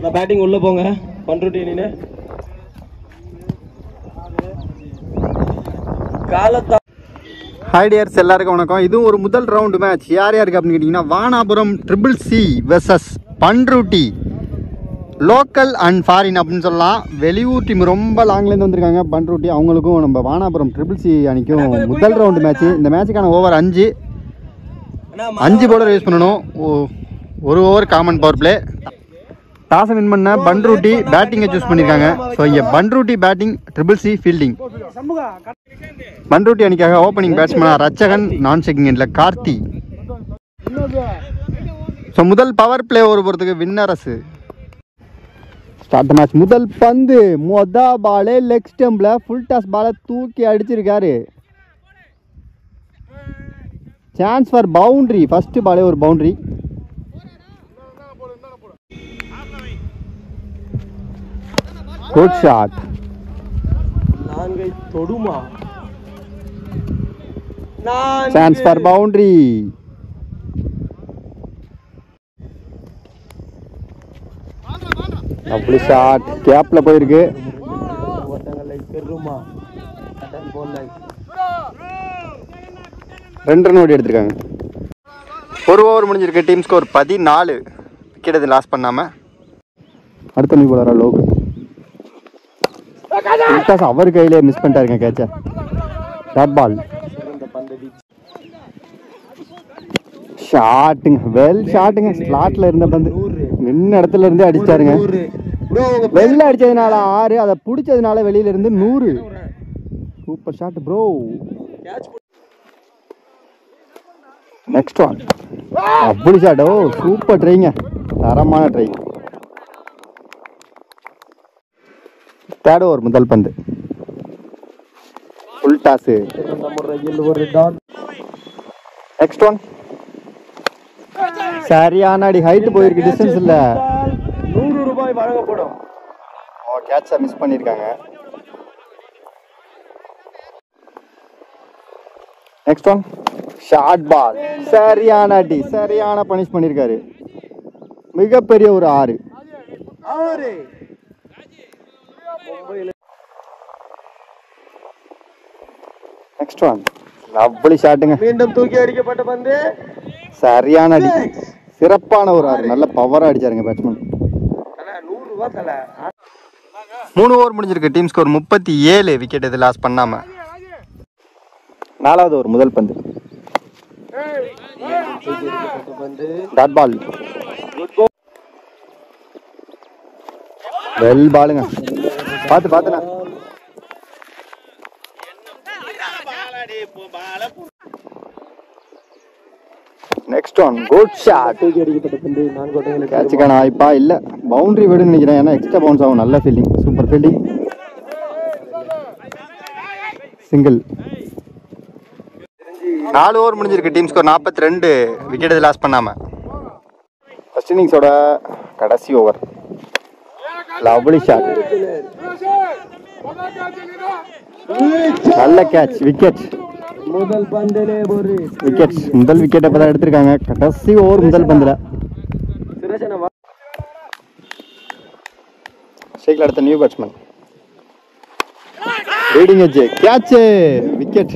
நான் பேட்டிங் உள்ள போங்க பண்ருட்டி நீனு காலத்தா. ஹாய் டியர்ஸ், எல்லாருக்கும் வணக்கம். இதுவும் ஒரு முதல் ரவுண்டு மேட்ச். யார் யாருக்கு அப்படின்னு கேட்டிங்கன்னா, Vanapuram triple C versus Panruti. Local and foreign அப்படின்னு சொல்லலாம். வெளியூர் டீம் ரொம்ப லாங்லேருந்து வந்திருக்காங்க பண்ருட்டி. அவங்களுக்கும் நம்ம வானாபுரம் ட்ரிபிள் சி அணிக்கும் முதல் ரவுண்டு மேட்ச்சு. இந்த மேட்சுக்கான ஓவர் 5 பவுலர் யூஸ் பண்ணணும். ஒரு ஓவர் காமன் பவர் பிளே. டாஸை வின் பண்ண பண்ருட்டி பேட்டிங்கை சூஸ் பண்ணியிருக்காங்க. ஸோ இங்கே Panruti batting, triple C fielding. Panruti அணிக்காக ஓப்பனிங் பேட்ஸ்மேனாக ரச்சகன், நான் செக்கிங் எண்டில் கார்த்தி. ஸோ முதல் பவர் பிளே ஓவர் போகிறதுக்கு வின்னரசு. Start match. முதல் பந்து பாலே லெக் ஸ்டம்பில் ஃபுல் டாஸ் பாலை தூக்கி அடிச்சிருக்காரு. Chance for boundary. ஃபர்ஸ்ட் பாலே ஒரு பவுண்ட்ரி. Good shot. நான்கை தொடுமா. Chance for boundary. அப்படி ஷாட் கேப்ல போயிருக்கு. ரெண்டு ரன் ஓடி எடுத்திருக்காங்க. ஒரு ஓவர் முடிஞ்சிருக்கு. Team score 14. விக்கெட் எதுவும் லாஸ் பண்ணாம. அடுத்த நியூ போலரா லோகு. அவர் கையிலே மிஸ் பண்ணிட்டாருங்க கேட்ச. Dot ball. ஷாட்டுங்க, வெல் ஷாட்டுங்க. ஸ்லாட்ல இருந்த பந்து நின்ன இடத்துல இருந்து அடிச்சாருங்க. வெளில அடிச்சதுனால 6, அதை பிடிச்சதுனால வெளியில இருந்து 100. Super shot bro. Next one. அப்படி ஷாட். ஓ சூப்பர் ட்ரைங்க, தரமான ட்ரை. தேர்ட் ஓவர் முதல் பந்து. Full toss. Next one. சரியான அடி. ஹைட் போயிருக்கு, டிஸ்டன்ஸ் இல்ல. 100 ரூபாய் வழங்கப்படும். கேட்ச மிஸ் பண்ணிருக்காங்க. Next one. Short ball. சரியான அடி, சரியான பனிஷ் பண்ணிருக்காரு. மிகப்பெரிய ஒரு 6. Next one. லவ்லி ஷாட்டுங்க. மீண்டும் தூக்கி அடிக்கப்பட்ட பந்து. சரியான அடி, சிறப்பான ஒரு 6. நல்ல பவரா அடிச்சாருங்க பேட்ஸ்மேன். 100 ரூபாய் தல. 3 ஓவர் முடிஞ்சிருக்கு. Team score 37. விக்கெட் எது லாஸ் பண்ணாம. 4வது ஓவர் முதல் பந்து. Dot ball. வெல் பாலுங்க. பாத்துனா. Next one. Good shot. தூக்கி அடிக்கப்பட்ட பந்து. 4 ஓட்டங்களுக்கு கேட்சுக்கான வாய்ப்பா இல்ல. பவுண்டரி விடுன்னு நினைக்கிறேன். ஏன்னா எக்ஸ்ட்ரா பவுன்ஸ் ஆகும். நல்ல fielding, super fielding. Single. 4 over முடிஞ்சிருக்கு. Team score 42. விக்கெட் எது லாஸ் பண்ணாம. ஃபர்ஸ்ட் இன்னிங்ஸோட கடைசி ஓவர். Lovely shot. நல்ல கேட்ச். விக்கெட். முதல் பந்திலே ஒரு விக்கெட். முதல் விக்கெட் அப்பதான் எடுத்திருக்காங்க. கடைசி ஓவர் முதல் பந்துல. ஷேக்ல அடுத்த new batsman. Leading edge. Catch. Wicket.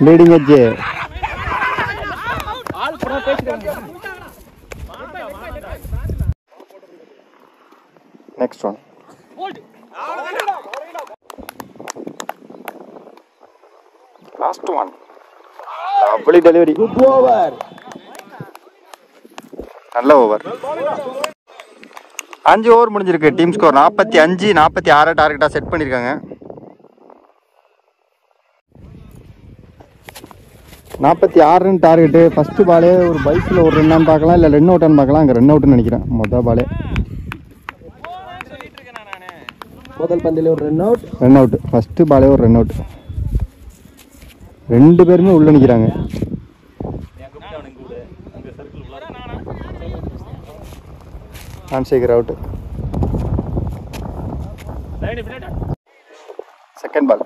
Leading edge. Next one. Last one. Lovely delivery. Good over. நல்ல ஓவர். 5 ஓவர் முடிஞ்சிருக்கு. Team score 45. 46 டார்கெட்டா செட் பண்ணிருக்காங்க. 46 டார்கெட்டு. ஃபர்ஸ்ட் பாலே ஒரு பைக்கில் ஒரு ரன் பார்க்கலாம், இல்லை ரன் அவுட்டான்னு பார்க்கலாம். அங்கே ரன் அவுட்னு நினைக்கிறேன். மொதல் பாலே முதல் பந்திலே ஒரு run out. Run out. First பாலே ஒரு ரன் அவுட். 2 பேருமே உள்ள நிற்கிறாங்க. Handshake out. Second ball.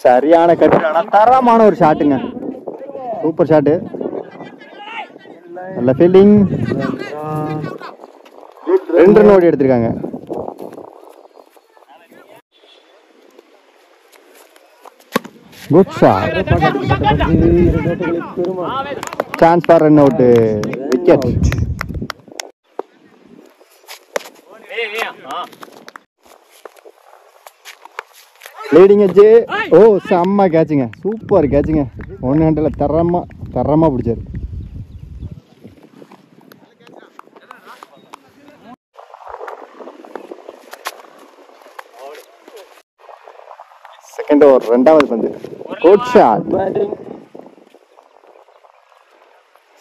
சரியான கட்டு, ஆனால் தரமான ஒரு ஷாட்டுங்க. சூப்பர் ஷாட்டு, நல்ல ஃபீல்டிங். 2 ரன் ஓடி எடுத்திருக்காங்க. Good shot, chance for run out, wicket. Leading edge. ஓ செம்ம கேட்சுங்க, சூப்பர் கேட்சுங்க. 1 ஹேண்டில் தரமா பிடிச்சாரு. செகண்ட் ஓவர், 2வது பந்து. Good shot,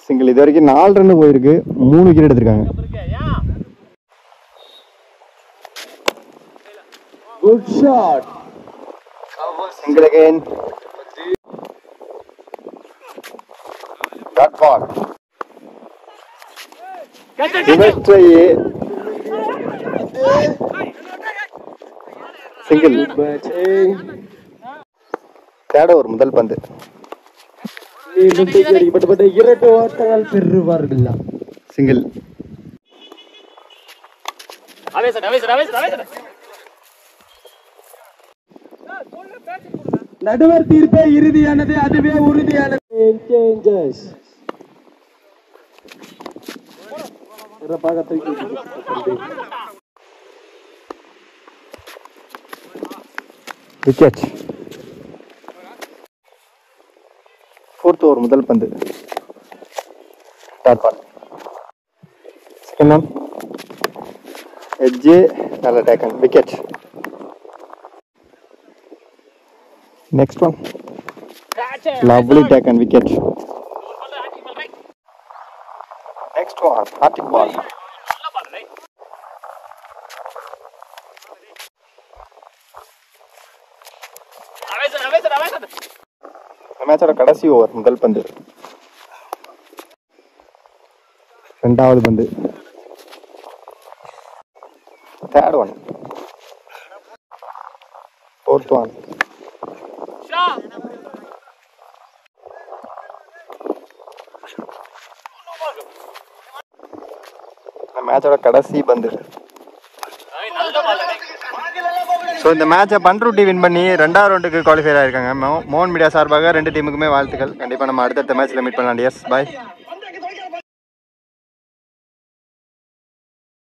single. இது வரைக்கும் 4 ரன் போயிருக்கு, 3 விக்கெட் எடுத்திருக்காங்க. Good shot, single again. Dot ball, single. Third over, முதல் பந்து. அடிக்கப்பட்ட 2 ஓட்டங்கள் பெறுவார்கள். சிங்கிள். நடுவர் தீர்ப்பே இறுதியானது, அதுவே உறுதியானது. விக்கெட். 4th ஓவர், முதல் பந்து. Dot ball, second one. Edge, நல்ல taken, wicket. Next one, lovely taken, wicket. Next one, ஹார்டிக் பால். மேட்சோட கடைசி ஓவர், முதல் பந்து. 2வது பந்து. Third one, 4th one. மேட்சோட கடைசி பந்து. ஸோ இந்த மேட்சை பண்ருட்டி வின் பண்ணி 2வது ரவுண்டுக்கு குவாலிஃபை ஆகிருக்காங்க. மோகன் மீடியா சார்பாக 2 டீமுக்குமே வாழ்த்துக்கள். கண்டிப்பாக நம்ம அடுத்தடுத்த மேட்ச்சில் மீட் பண்ணலாம். Yes bye.